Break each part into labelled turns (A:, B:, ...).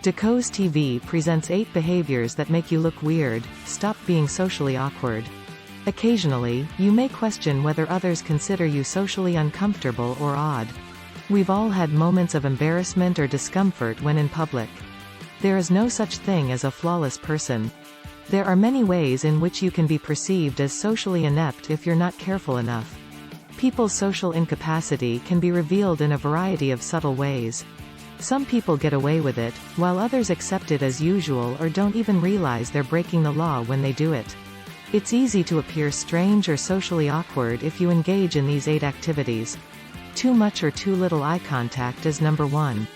A: Decau's TV presents 8 behaviors that make you look weird. Stop being socially awkward. Occasionally, you may question whether others consider you socially uncomfortable or odd. We've all had moments of embarrassment or discomfort when in public. There is no such thing as a flawless person. There are many ways in which you can be perceived as socially inept if you're not careful enough. People's social incapacity can be revealed in a variety of subtle ways. Some people get away with it, while others accept it as usual or don't even realize they're breaking the law when they do it. It's easy to appear strange or socially awkward if you engage in these 8 activities. Too much or too little eye contact is number 1.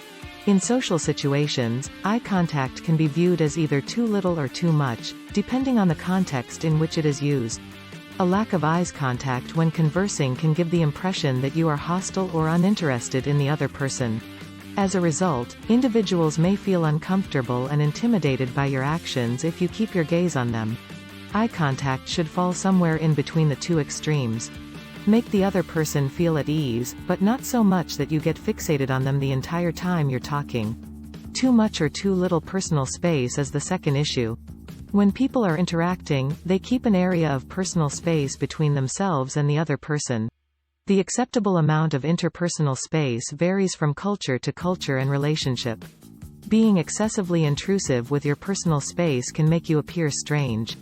A: In social situations, eye contact can be viewed as either too little or too much, depending on the context in which it is used. A lack of eye contact when conversing can give the impression that you are hostile or uninterested in the other person. As a result, individuals may feel uncomfortable and intimidated by your actions if you keep your gaze on them. Eye contact should fall somewhere in between the 2 extremes. Make the other person feel at ease, but not so much that you get fixated on them the entire time you're talking. Too much or too little personal space is the second issue. When people are interacting, they keep an area of personal space between themselves and the other person. The acceptable amount of interpersonal space varies from culture to culture and relationship. Being excessively intrusive with your personal space can make you appear strange.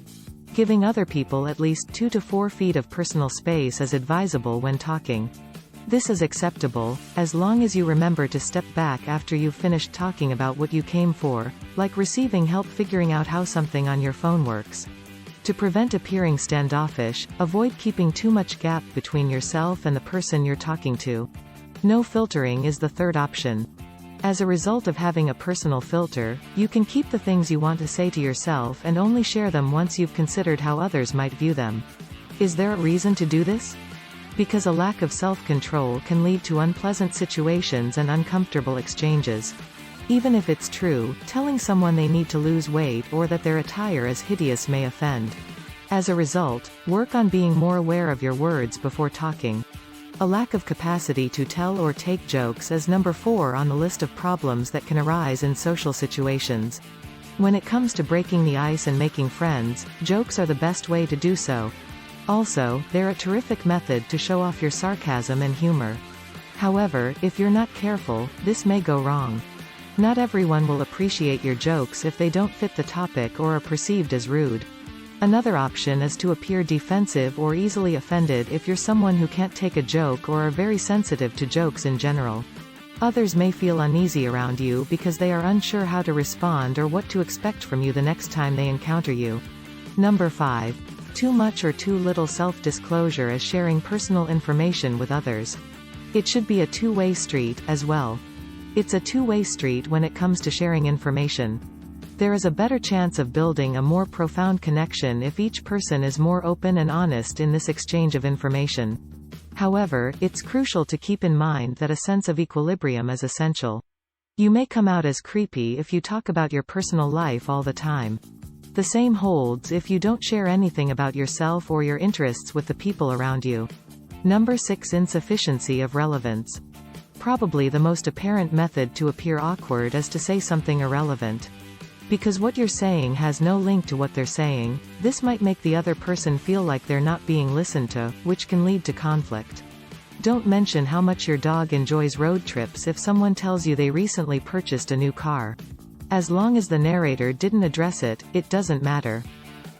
A: Giving other people at least 2 to 4 feet of personal space is advisable when talking. This is acceptable, as long as you remember to step back after you've finished talking about what you came for, like receiving help figuring out how something on your phone works. To prevent appearing standoffish, avoid keeping too much gap between yourself and the person you're talking to. No filtering is the third option. As a result of having a personal filter, you can keep the things you want to say to yourself and only share them once you've considered how others might view them. Is there a reason to do this? Because a lack of self-control can lead to unpleasant situations and uncomfortable exchanges. Even if it's true, telling someone they need to lose weight or that their attire is hideous may offend. As a result, work on being more aware of your words before talking. A lack of capacity to tell or take jokes is number 4 on the list of problems that can arise in social situations. When it comes to breaking the ice and making friends, jokes are the best way to do so. Also, they're a terrific method to show off your sarcasm and humor. However, if you're not careful, this may go wrong. Not everyone will appreciate your jokes if they don't fit the topic or are perceived as rude. Another option is to appear defensive or easily offended if you're someone who can't take a joke or are very sensitive to jokes in general. Others may feel uneasy around you because they are unsure how to respond or what to expect from you the next time they encounter you. Number 5. Too much or too little self-disclosure is sharing personal information with others. It should be a two-way street, as well. It's a two-way street when it comes to sharing information. There is a better chance of building a more profound connection if each person is more open and honest in this exchange of information. However, it's crucial to keep in mind that a sense of equilibrium is essential. You may come out as creepy if you talk about your personal life all the time. The same holds if you don't share anything about yourself or your interests with the people around you. Number 6. Insufficiency of relevance. Probably the most apparent method to appear awkward is to say something irrelevant. Because what you're saying has no link to what they're saying, this might make the other person feel like they're not being listened to, which can lead to conflict. Don't mention how much your dog enjoys road trips if someone tells you they recently purchased a new car. As long as the narrator didn't address it, it doesn't matter.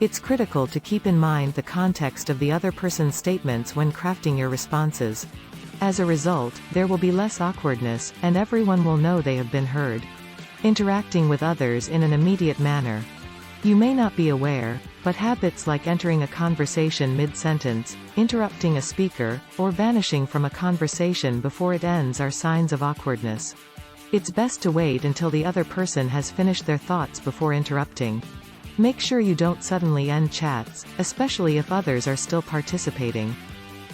A: It's critical to keep in mind the context of the other person's statements when crafting your responses. As a result, there will be less awkwardness, and everyone will know they have been heard. Interacting with others in an immediate manner. You may not be aware, but habits like entering a conversation mid-sentence, interrupting a speaker, or vanishing from a conversation before it ends are signs of awkwardness. It's best to wait until the other person has finished their thoughts before interrupting. Make sure you don't suddenly end chats, especially if others are still participating.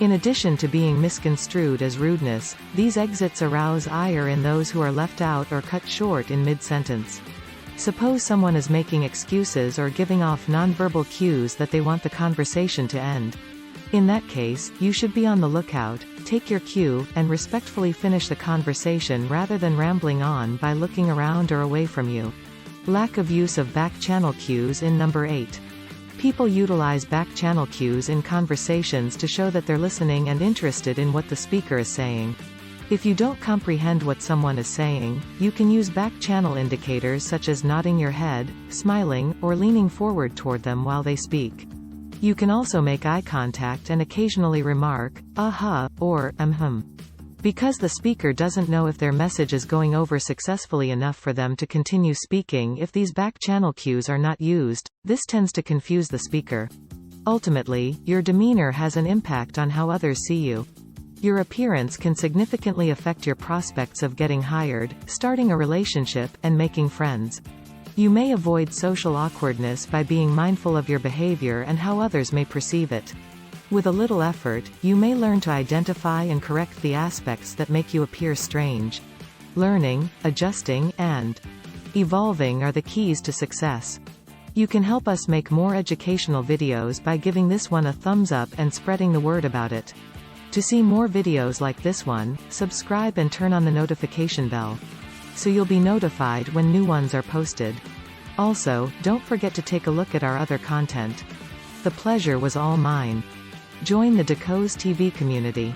A: In addition to being misconstrued as rudeness, these exits arouse ire in those who are left out or cut short in mid-sentence. Suppose someone is making excuses or giving off nonverbal cues that they want the conversation to end. In that case, you should be on the lookout, Take your cue, and respectfully finish the conversation rather than rambling on by looking around or away from you. Lack of use of back-channel cues in number 8. People utilize back-channel cues in conversations to show that they're listening and interested in what the speaker is saying. If you don't comprehend what someone is saying, you can use back-channel indicators such as nodding your head, smiling, or leaning forward toward them while they speak. You can also make eye contact and occasionally remark, "uh-huh," or because the speaker doesn't know if their message is going over successfully enough for them to continue speaking. If these back-channel cues are not used, this tends to confuse the speaker. Ultimately, your demeanor has an impact on how others see you. Your appearance can significantly affect your prospects of getting hired, starting a relationship, and making friends. You may avoid social awkwardness by being mindful of your behavior and how others may perceive it. With a little effort, you may learn to identify and correct the aspects that make you appear strange. Learning, adjusting, and evolving are the keys to success. You can help us make more educational videos by giving this one a thumbs up and spreading the word about it. To see more videos like this one, subscribe and turn on the notification bell, so you'll be notified when new ones are posted. Also, don't forget to take a look at our other content. The pleasure was all mine. Join the Decode TV community.